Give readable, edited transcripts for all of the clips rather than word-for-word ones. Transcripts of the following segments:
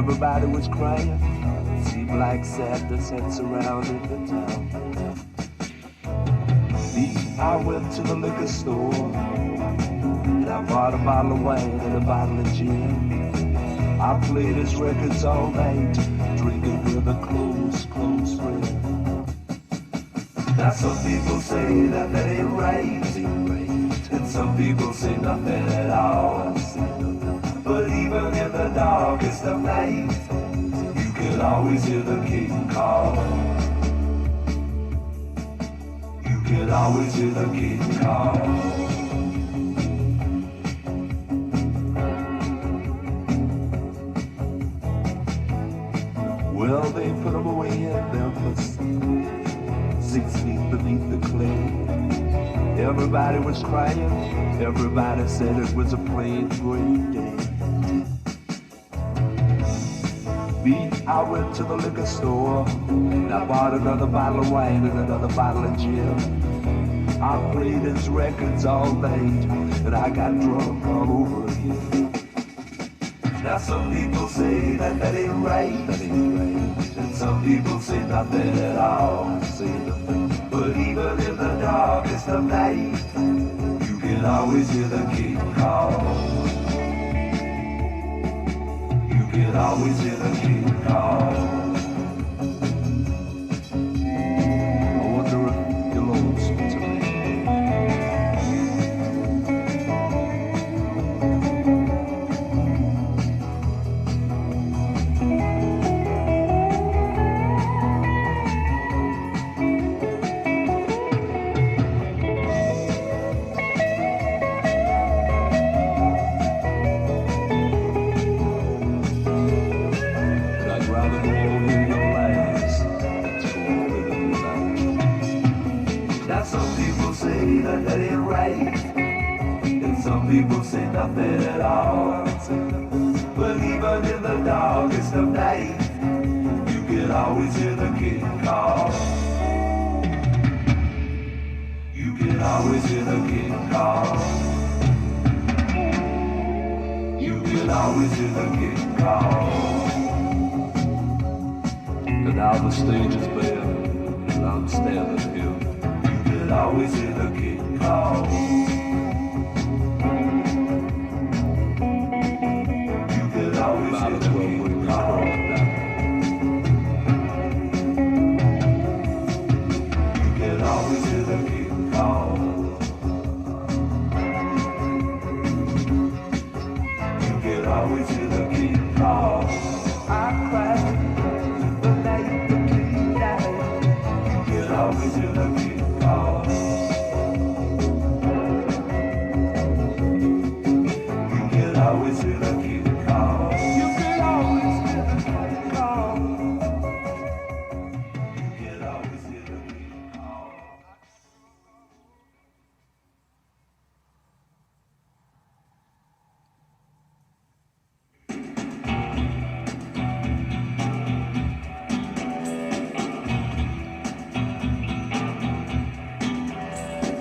Everybody was crying. Seemed like sadness had surrounded the town. I went to the liquor store and I bought a bottle of wine and a bottle of gin. I played his records all night, drinking with a close friend. Now some people say that ain't right, and some people say nothing at all. But even in the darkest of night, you can always hear the king call. You can always hear the king call. Well, they put him away in Memphis, 6 feet beneath the clay. Everybody was crying, everybody said it was a plain great day. I went to the liquor store and I bought another bottle of wine and another bottle of gin. I played his records all night and I got drunk all over again. Now some people say that ain't right, and some people say nothing at all. But even in the darkest of night, you can always hear the king call. You can always hear the king call. I wonder if you're lonesome tonight. That ain't right, and some people say nothing at all. But even in the darkest of night, you can always hear the king call. You can always hear the king call. You can always hear the king call. And now the stage is bare, and I'm standing here. You can always hear the king call. You can always hear the king call. You can always hear the king call. You can always hear the king call. I cried the night the king died. You can always hear the king call. Always hear the king call. You can always hear the king call. You can always hear the king call.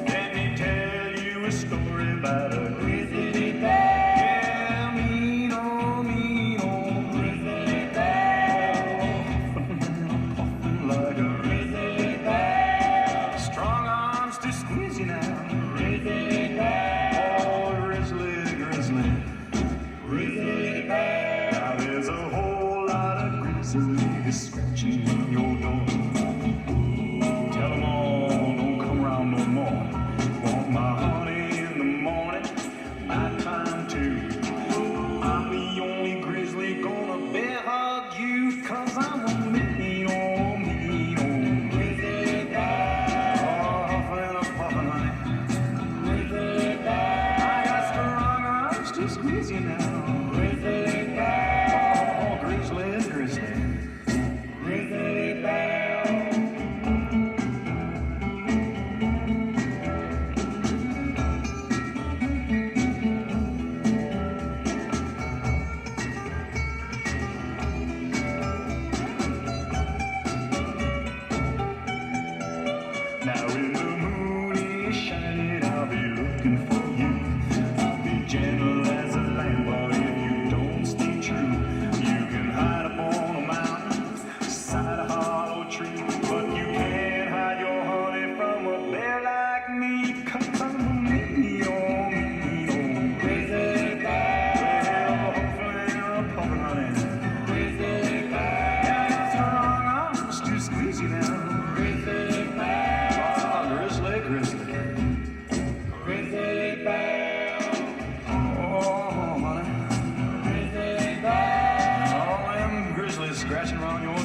Let me tell you a story about a grizzly bear. Scratching your door. Tell them all, don't come around no more. Want my honey in the morning, night time too. I'm the only grizzly gonna bear hug you, 'cause I'm a mean old grizzly bear. Huffing and puffing, honey. Grizzly bear. I got strong arms to squeeze you now. Grizzly bear. Oh, grizzly. Grizzly bear. scratching around your